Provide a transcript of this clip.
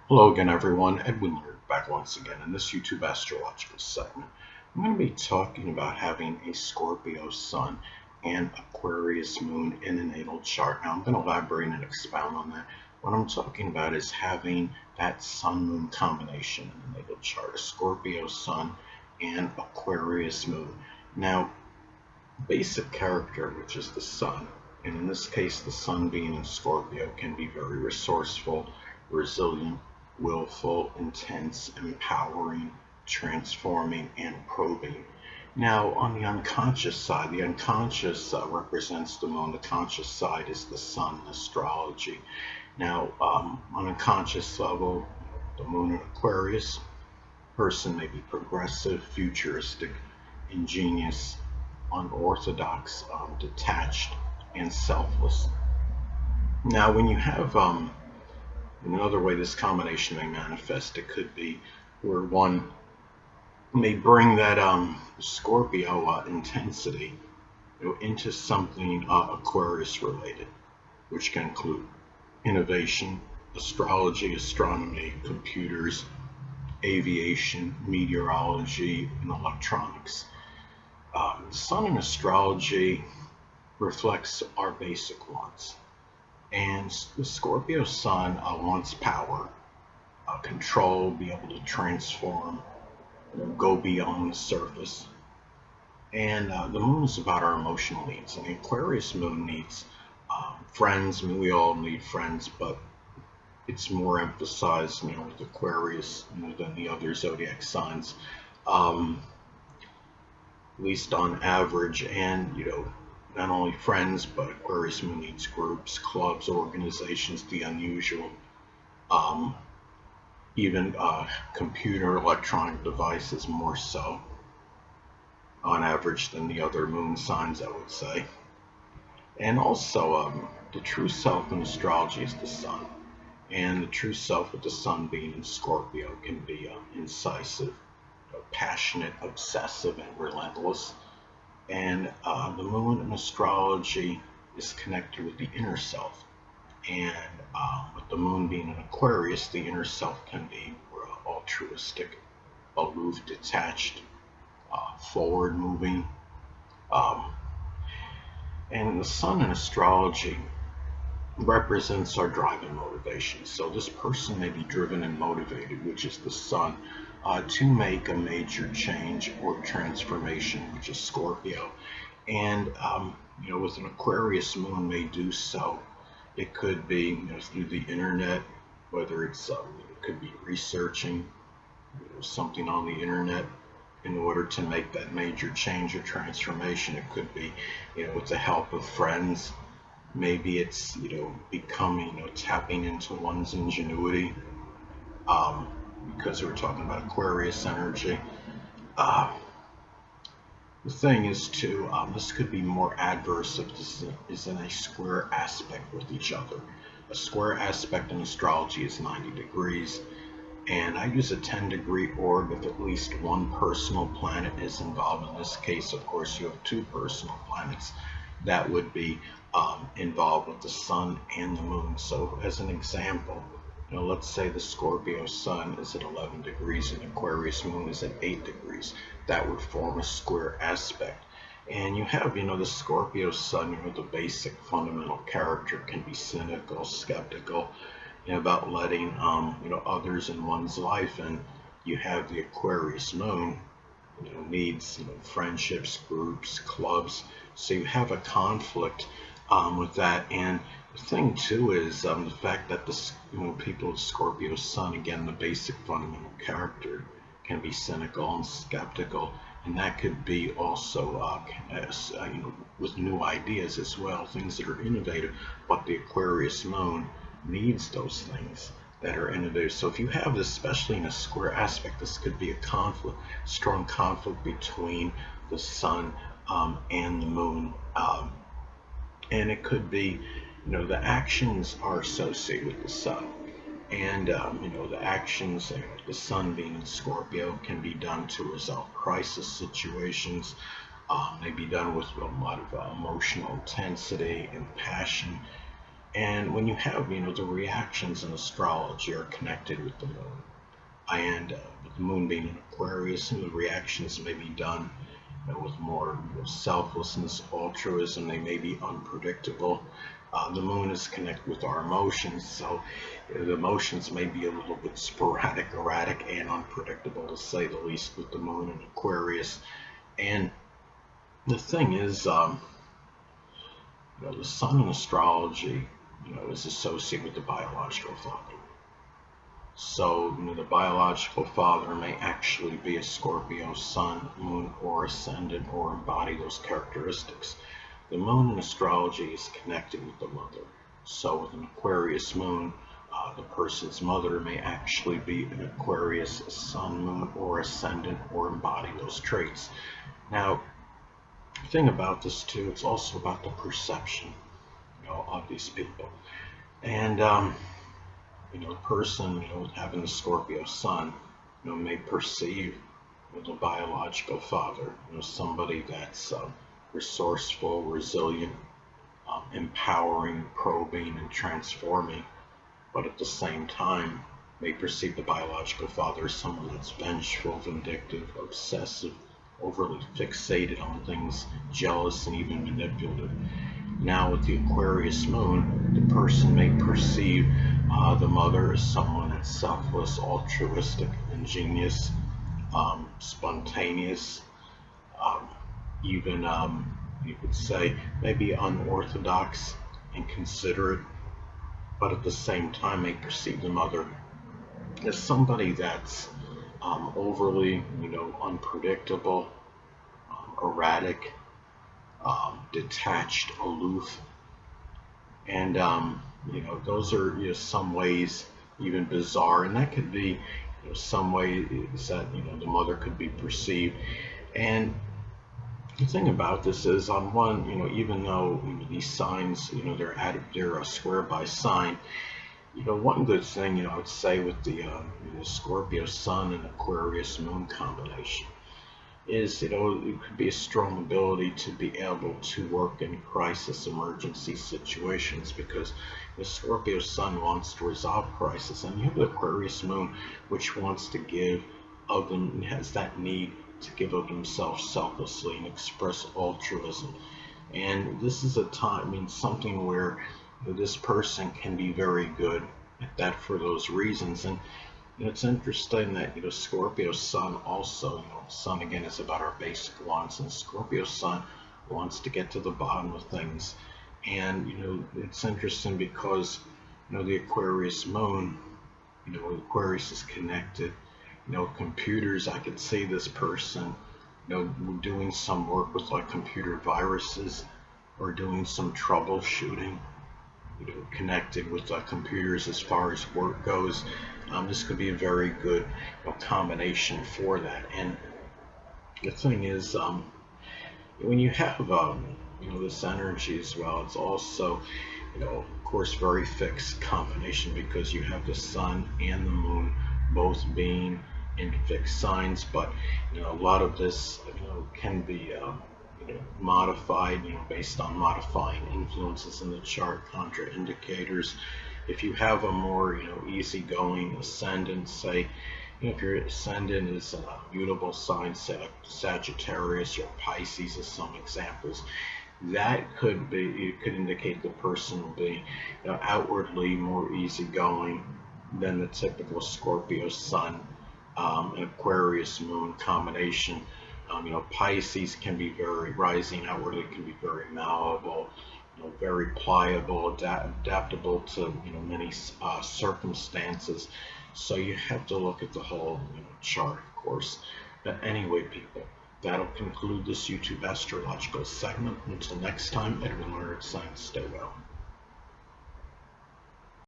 Hello again, everyone. Edwin Learnard back once again in this YouTube astrological segment. I'm going to be talking about having a Scorpio Sun and Aquarius Moon in a natal chart. Now, I'm going to elaborate and expound on that. What I'm talking about is having that Sun Moon combination in the natal chart, a Scorpio Sun and Aquarius Moon. Now, basic character, which is the Sun, and in this case, the Sun being in Scorpio, can be very resourceful, resilient, willful, intense, empowering, transforming, and probing. Now, on the unconscious side, the unconscious represents the moon. The conscious side is the sun in astrology. Now, on a conscious level, the moon in Aquarius, person may be progressive, futuristic, ingenious, unorthodox, detached, and selfless. Now, when you have another way this combination may manifest, it could be where one may bring that Scorpio intensity, into something Aquarius related, which can include innovation, astrology, astronomy, computers, aviation, meteorology, and electronics. The sun in astrology reflects our basic wants. And the Scorpio Sun wants power, control, be able to transform, go beyond the surface. And the moon is about our emotional needs. And the Aquarius moon needs friends. I mean, we all need friends, but it's more emphasized, with Aquarius, than the other zodiac signs, at least on average. And not only friends, but Aquarius moon needs groups, clubs, organizations, the unusual, um, even computer electronic devices more so on average than the other moon signs, I would say. And also, the true self in astrology is the sun. And the true self with the sun being in Scorpio can be incisive, passionate, obsessive, and relentless. And the moon in astrology is connected with the inner self. And with the moon being in Aquarius, the inner self can be altruistic, aloof, detached, forward moving. Um, and the sun in astrology represents our drive and motivation. So this person may be driven and motivated, which is the sun, to make a major change or transformation, which is Scorpio. And with an Aquarius moon may do so. It could be through the internet, whether it could be researching something on the internet in order to make that major change or transformation. It could be with the help of friends. Maybe it's becoming tapping into one's ingenuity, um, because we're talking about Aquarius energy. Uh, the thing is too, this could be more adverse if this is in a square aspect with each other. A square aspect in astrology is 90 degrees, and I use a 10-degree orb if at least one personal planet is involved. In this case, of course, you have two personal planets that would be involved with the sun and the moon. So as an example, let's say the Scorpio sun is at 11 degrees and Aquarius moon is at 8 degrees. That would form a square aspect. And you have, the Scorpio sun, the basic fundamental character can be cynical, skeptical, about letting, others in one's life. And you have the Aquarius moon, needs, friendships, groups, clubs. So you have a conflict with that. And the thing too is the fact that people with Scorpio Sun, again, the basic fundamental character can be cynical and skeptical, and that could be also with new ideas as well, things that are innovative. But the Aquarius Moon needs those things that are innovative. So if you have this, especially in a square aspect, this could be a conflict, strong conflict between the Sun and the Moon. And it could be, the actions are associated with the sun. And, the actions, the sun being in Scorpio, can be done to resolve crisis situations. May be done with a lot of emotional intensity and passion. And when you have, the reactions in astrology are connected with the moon, and with the moon being in Aquarius, some of the reactions may be done with more selflessness, altruism. They may be unpredictable. The moon is connected with our emotions, so the emotions may be a little bit sporadic, erratic, and unpredictable, to say the least, with the moon in Aquarius. And the thing is, the sun in astrology, is associated with the biological father. So, the biological father may actually be a Scorpio sun, moon, or ascendant, or embody those characteristics. The moon in astrology is connected with the mother. So, with an Aquarius moon, the person's mother may actually be an Aquarius sun, moon, or ascendant, or embody those traits. Now, the thing about this too, it's also about the perception, of these people. And the person, having the Scorpio sun, may perceive the biological father, somebody that's resourceful, resilient, empowering, probing, and transforming, but at the same time may perceive the biological father as someone that's vengeful, vindictive, obsessive, overly fixated on things, jealous, and even manipulative. Now, with the Aquarius moon, the person may perceive the mother as someone that's selfless, altruistic, ingenious, spontaneous, um, even you could say maybe unorthodox and considerate, but at the same time may perceive the mother as somebody that's overly, unpredictable, erratic, detached, aloof, and those are some ways even bizarre, and that could be some ways that the mother could be perceived. And the thing about this is, on one, even though these signs, they're square by sign. One good thing, I would say with the Scorpio Sun and Aquarius Moon combination is, it could be a strong ability to be able to work in crisis emergency situations, because the Scorpio Sun wants to resolve crisis, and you have the Aquarius Moon, which wants to give of them, has that need to give of himself selflessly and express altruism. And this is a time, something where this person can be very good at that for those reasons. And it's interesting that Scorpio Sun also, Sun again is about our basic wants, and Scorpio Sun wants to get to the bottom of things. And it's interesting because the Aquarius Moon, Aquarius is connected, computers. I could see this person, doing some work with like computer viruses, or doing some troubleshooting, connected with computers as far as work goes. This could be a very good combination for that. And the thing is, when you have this energy as well, it's also of course very fixed combination, because you have the sun and the moon both being in fixed signs. But a lot of this can be modified, based on modifying influences in the chart, contraindicators. If you have a more, easygoing ascendant, say, if your ascendant is a mutable sign, say like Sagittarius or Pisces as some examples, that could be, it could indicate the person will be, outwardly more easygoing than the typical Scorpio Sun and Aquarius Moon combination. Pisces can be very rising outwardly, can be very malleable, very pliable, adaptable to many circumstances. So you have to look at the whole chart, of course. But anyway, people, that'll conclude this YouTube astrological segment. Until next time, Edwin Learnard saying stay well.